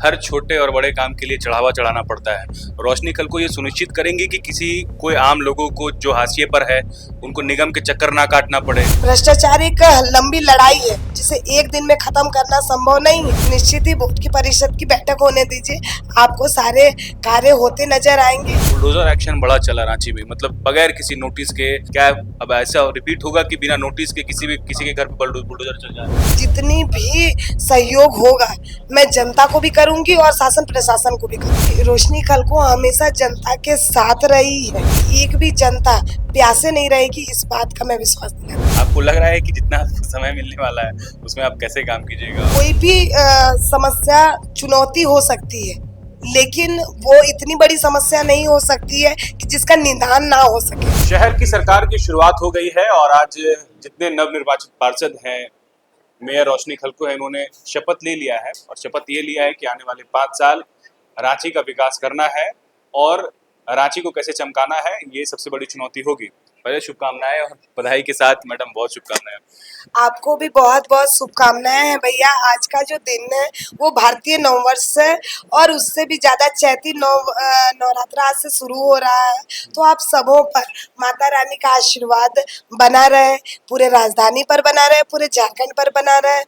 हर छोटे और बड़े काम के लिए चढ़ावा चढ़ाना पड़ता है। रोशनी कल को ये सुनिश्चित करेंगी कि किसी कोई आम लोगों को जो हाशिए पर है उनको निगम के चक्कर ना काटना पड़े। भ्रष्टाचार एक लंबी लड़ाई है जिसे एक दिन में खत्म करना संभव नहीं है। निश्चित ही बोर्ड की परिषद की बैठक होने दीजिए, आपको सारे कार्य होते नजर आएंगे। बुलडोजर एक्शन बड़ा चला रांची में, मतलब बगैर किसी नोटिस के। क्या अब ऐसा रिपीट होगा कि बिना नोटिस के किसी के घर पर बुलडोजर चल जाए? जितनी भी सहयोग होगा मैं जनता को भी करूंगी और शासन प्रशासन को भी करूंगी। रोशनी कल को हमेशा जनता के साथ रही है, एक भी जनता प्यासे नहीं रहेगी, इस बात का मैं विश्वास दिलाती हूं। आपको लग रहा है कि जितना समय मिलने वाला है उसमें आप कैसे काम कीजिएगा? कोई भी समस्या चुनौती हो सकती है, लेकिन वो इतनी बड़ी समस्या नहीं हो सकती है कि जिसका निदान ना हो सके। शहर की सरकार की शुरुआत हो गई है और आज जितने नवनिर्वाचित पार्षद हैं, मेयर रोशनी खलको है, इन्होंने शपथ ले लिया है और शपथ ये लिया है कि आने वाले 5 साल रांची का विकास करना है और रांची को कैसे चमकाना है, ये सबसे बड़ी चुनौती होगी। पहले शुभकामनाएं और बधाई के साथ मैडम, बहुत शुभकामनाएं। आपको भी बहुत बहुत शुभकामनाएं हैं भैया। आज का जो दिन है वो भारतीय नववर्ष है और उससे भी ज्यादा चैती नवरात्र आज से शुरू हो रहा है। तो आप सबों पर माता रानी का आशीर्वाद बना रहे, पूरे राजधानी पर बना रहे, पूरे झारखंड पर बना रहे,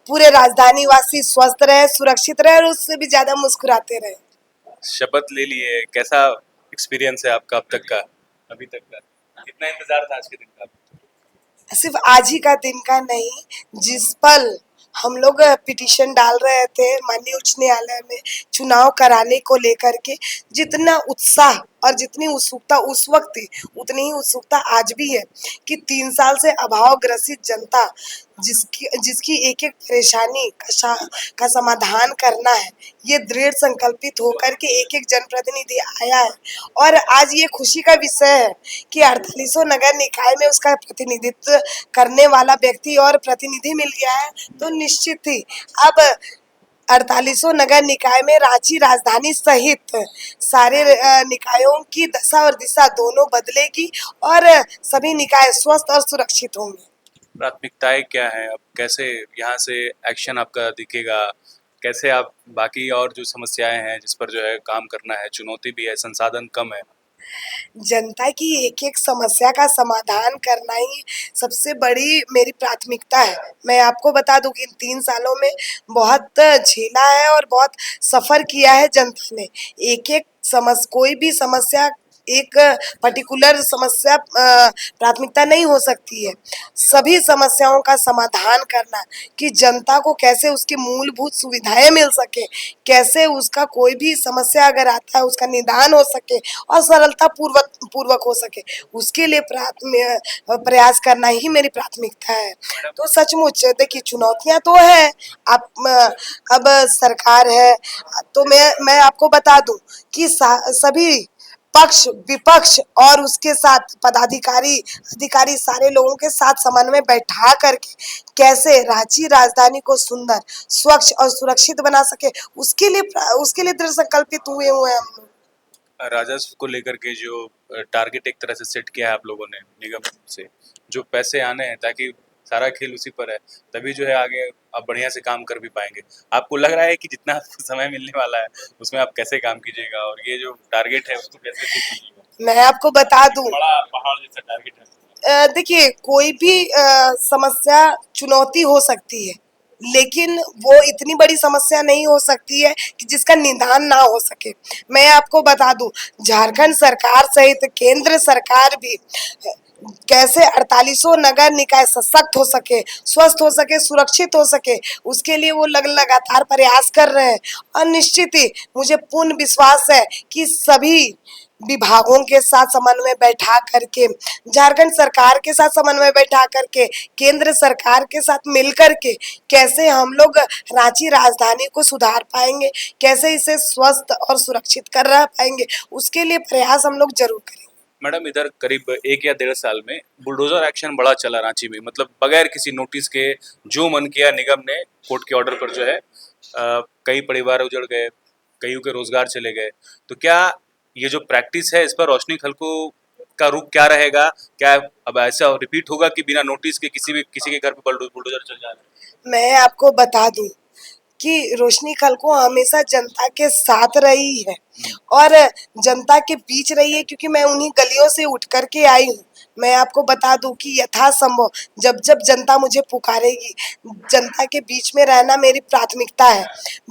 पूरे राजधानी वासी स्वस्थ रहे, सुरक्षित रहे और उससे भी ज्यादा मुस्कुराते रहे। शपथ ले लिए, कैसा एक्सपीरियंस है आपका अब तक का, अभी तक का? कितना इंतजार था आज के दिन का? सिर्फ आज ही का दिन का नहीं, जिस पल हम लोग पिटीशन डाल रहे थे माननीय उच्च न्यायालय में चुनाव कराने को लेकर के, जितना उत्साह और जितनी उत्सुकता उस वक्त थी उतनी ही उत्सुकता आज भी है कि 3 साल से अभाव ग्रसित जनता जिसकी जिसकी एक एक परेशानी का समाधान करना है, ये दृढ़ संकल्पित होकर के एक एक जनप्रतिनिधि आया है। और आज ये खुशी का विषय है कि 48 नगर निकाय में उसका प्रतिनिधित्व करने वाला व्यक्ति और प्रतिनिधि मिल गया है। तो निश्चित ही अब 48 नगर निकाय में रांची राजधानी सहित सारे निकायों की दशा और दिशा दोनों बदलेगी और सभी निकाय स्वस्थ और सुरक्षित होंगे। प्राथमिकताएं क्या है अब, कैसे यहाँ से एक्शन आपका दिखेगा, कैसे आप बाकी और जो समस्याएं हैं जिस पर जो है काम करना है, चुनौती भी है, संसाधन कम है? जनता की एक एक समस्या का समाधान करना ही सबसे बड़ी मेरी प्राथमिकता है। मैं आपको बता दूं कि इन 3 सालों में बहुत झेला है और बहुत सफर किया है जनता ने। एक एक कोई भी समस्या एक पर्टिकुलर समस्या प्राथमिकता नहीं हो सकती है। सभी समस्याओं का समाधान करना कि जनता को कैसे उसकी मूलभूत सुविधाएं मिल सके, कैसे उसका कोई भी समस्या अगर आता है उसका निदान हो सके और सरलता पूर्वक हो सके, उसके लिए प्रयास करना ही मेरी प्राथमिकता है। तो सचमुच देखिए चुनौतियां तो है, आप अब सरकार है, तो मैं आपको बता दूं कि सभी पक्ष विपक्ष और उसके साथ पदाधिकारी अधिकारी सारे लोगों के साथ समन्वय बैठा करके कैसे रांची राजधानी को सुंदर, स्वच्छ और सुरक्षित बना सके, उसके लिए दृढ़ संकल्पित हुए हैं हम लोग। राजस्व को लेकर के जो टारगेट एक तरह से सेट किया है आप लोगों ने निगम से, जो पैसे आने हैं, ताकि सारा खेल उसी पर है, तभी जो है आगे आप बढ़िया से काम कर भी पाएंगे। आपको लग रहा है कि जितना समय मिलने वाला है उसमें आप कैसे काम कीजिएगा और ये जो टारगेट है उसको कैसे ठीक कीजिएगा? मैं आपको बता दूं, बड़ा पहाड़ जैसा टारगेट है। देखिए कोई भी समस्या चुनौती हो सकती है, लेकिन वो इतनी बड़ी समस्या नहीं हो सकती है कि जिसका निदान ना हो सके। मैं आपको बता दूं, झारखंड सरकार सहित केंद्र सरकार भी कैसे 48 नगर निकाय सशक्त हो सके, स्वस्थ हो सके, सुरक्षित हो सके, उसके लिए वो लगातार प्रयास कर रहे हैं। और निश्चित ही मुझे पूर्ण विश्वास है कि सभी विभागों के साथ समन्वय बैठा करके, झारखंड सरकार के साथ समन्वय बैठा करके, केंद्र सरकार के साथ मिलकर के कैसे हम लोग रांची राजधानी को सुधार पाएंगे, कैसे इसे स्वस्थ और सुरक्षित कर रह पाएंगे, उसके लिए प्रयास हम लोग जरूर करेंगे। मैडम, इधर करीब 1 या 1.5 साल में बुलडोजर एक्शन बड़ा चला रांची में, मतलब बगैर किसी नोटिस के जो मन किया निगम ने, कोर्ट के ऑर्डर पर जो है कई परिवार उजड़ गए, कईयों के रोजगार चले गए। तो क्या ये जो प्रैक्टिस है इस पर रोशनी खलको का रुख क्या रहेगा? क्या अब ऐसा रिपीट होगा कि बिना नोटिस के किसी के घर पे बुलडोजर चल जाए? मैं आपको बता दूं कि रोशनी खलको हमेशा जनता के साथ रही है और जनता के बीच रही है, क्योंकि मैं उन्हीं गलियों से उठ करके आई हूँ। मैं आपको बता दूं कि यथासंभव जब जब जनता मुझे पुकारेगी, जनता के बीच में रहना मेरी प्राथमिकता है।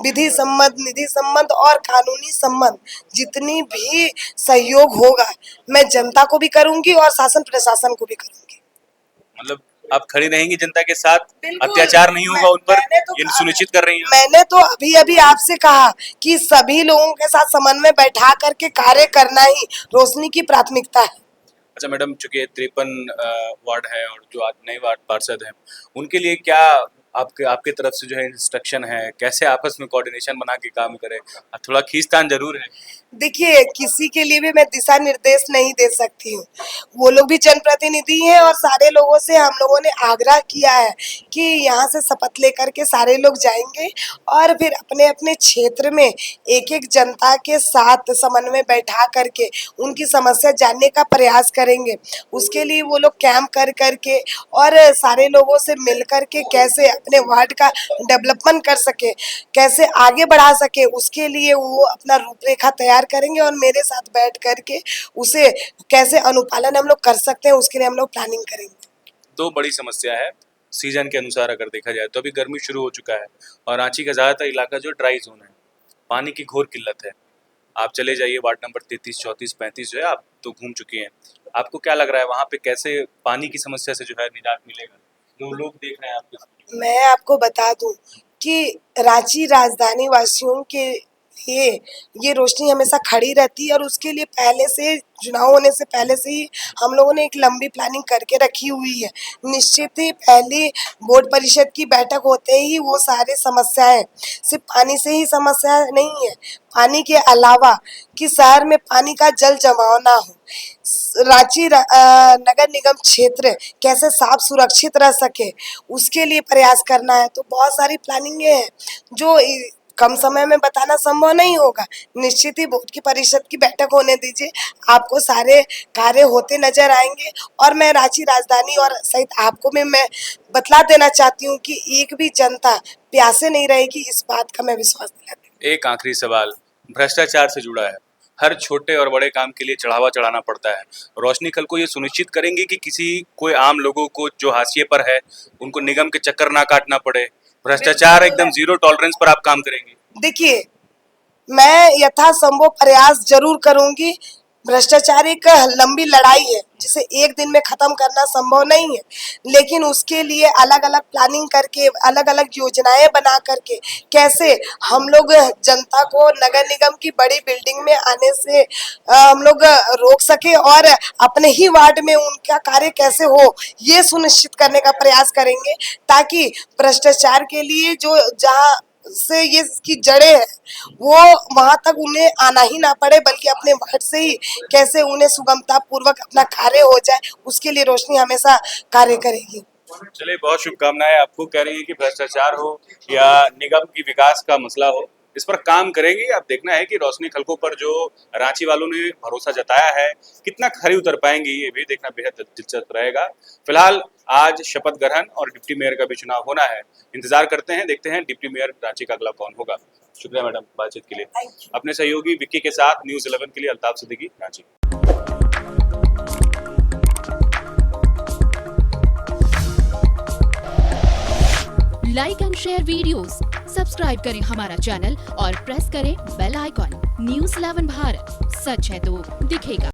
विधि सम्मत, निधि सम्मत और कानूनी सम्मत जितनी भी सहयोग होगा मैं जनता को भी करूंगी और शासन प्रशासन को भी करूंगी। मतलब आप खड़ी रहेंगी जनता के साथ, बिल्कुल। अत्याचार नहीं होगा उन पर, मैंने तो ये कहा- सुनिश्चित कर रही हैं? मैंने तो अभी अभी आपसे कहा कि सभी लोगों के साथ समन्वय बैठा करके कार्य करना ही रोशनी की प्राथमिकता है। अच्छा मैडम, चूंकि 53 वार्ड है और जो आज नए वार्ड पार्षद हैं, उनके लिए क्या आपके आपके तरफ से जो है इंस्ट्रक्शन है, कैसे आपस में कोऑर्डिनेशन बना के काम करें? थोड़ा खींचतान जरूर है। देखिए, किसी के लिए भी मैं दिशा निर्देश नहीं दे सकती हूँ। वो लोग भी जनप्रतिनिधि हैं और सारे लोगों से हम लोगों ने आग्रह किया है कि यहाँ से शपथ लेकर के सारे लोग जाएंगे और फिर अपने अपने क्षेत्र में एक एक जनता के साथ समन्वय बैठा करके उनकी समस्या जानने का प्रयास करेंगे। उसके लिए वो लोग कैंप कर करके और सारे लोगों से मिल करके कैसे अपने वार्ड का डेवलपमेंट कर सके, कैसे आगे बढ़ा सके, उसके लिए वो अपना रूपरेखा तैयार करेंगे और मेरे साथ बैठ करके उसे कैसे अनुपालन हम लोग कर सकते हैं उसके लिए हम लोग प्लानिंग करेंगे। दो बड़ी समस्या है सीजन के अनुसार अगर देखा जाए तो। अभी गर्मी शुरू हो चुका है और रांची का ज़्यादातर इलाका जो ड्राई जोन है, पानी की घोर किल्लत है। आप चले जाइए वार्ड नंबर 33, 34, 35 जो है, आप तो घूम चुकी हैं। आपको क्या लग रहा है वहाँ पे कैसे पानी की समस्या से जो है निजात मिलेगा? जो लोग देख रहे हैं आपके। मैं आपको बता दूं कि रांची राजधानी वासियों के लिए ये रोशनी हमेशा खड़ी रहती है और उसके लिए पहले से चुनाव होने से पहले से ही हम लोगों ने एक लंबी प्लानिंग करके रखी हुई है। निश्चित ही पहली बोर्ड परिषद की बैठक होते ही वो सारे समस्याएं, सिर्फ पानी से ही समस्या नहीं है, पानी के अलावा कि शहर में पानी का जल जमाव ना हो, रांची नगर निगम क्षेत्र कैसे साफ सुरक्षित रह सके उसके लिए प्रयास करना है। तो बहुत सारी प्लानिंग है जो कम समय में बताना संभव नहीं होगा। निश्चित ही बोर्ड की परिषद की बैठक होने दीजिए, आपको सारे कार्य होते नजर आएंगे और मैं रांची राजधानी और सहित आपको भी मैं बतला देना चाहती हूँ कि एक भी जनता प्यासे नहीं रहेगी, इस बात का मैं विश्वास दिलाती हूँ। एक आखिरी सवाल भ्रष्टाचार से जुड़ा है। हर छोटे और बड़े काम के लिए चढ़ावा चढ़ाना पड़ता है। रोशनी खलको ये सुनिश्चित करेंगी कि कोई आम लोगों को जो हाशिए पर है उनको निगम के चक्कर ना काटना पड़े, भ्रष्टाचार एकदम जीरो टॉलरेंस पर आप काम करेंगी? देखिए, मैं यथासंभव प्रयास जरूर करूंगी। भ्रष्टाचार एक लंबी लड़ाई है जिसे एक दिन में खत्म करना संभव नहीं है, लेकिन उसके लिए अलग अलग प्लानिंग करके, अलग अलग योजनाएं बना करके कैसे हम लोग जनता को नगर निगम की बड़ी बिल्डिंग में आने से हम लोग रोक सके और अपने ही वार्ड में उनका कार्य कैसे हो ये सुनिश्चित करने का प्रयास करेंगे, ताकि भ्रष्टाचार के लिए जो जहाँ से ये इसकी जड़ें हैं वो वहां तक उन्हें आना ही ना पड़े, बल्कि अपने वार्ड से ही कैसे उन्हें सुगमता पूर्वक अपना कार्य हो जाए, उसके लिए रोशनी हमेशा कार्य करेगी। चलिए, बहुत शुभकामनाएं आपको। कह रही है कि भ्रष्टाचार हो या निगम की विकास का मसला हो, इस पर काम करेंगी। अब देखना है कि रोशनी खलको पर जो रांची वालों ने भरोसा जताया है कितना खरी उतर पाएंगी, ये भी देखना बेहद दिलचस्प रहेगा। फिलहाल आज शपथ ग्रहण और डिप्टी मेयर का भी चुनाव होना है। इंतजार करते हैं, देखते हैं डिप्टी मेयर रांची का अगला कौन होगा। शुक्रिया मैडम बातचीत के लिए। अपने सहयोगी विक्की के साथ न्यूज़ 11 के लिए Altaf Siddiqui, Ranchi. Like and share videos, subscribe करें हमारा चैनल और प्रेस करें बेल आइकॉन। न्यूज़ 11 भारत, सच है तो दिखेगा।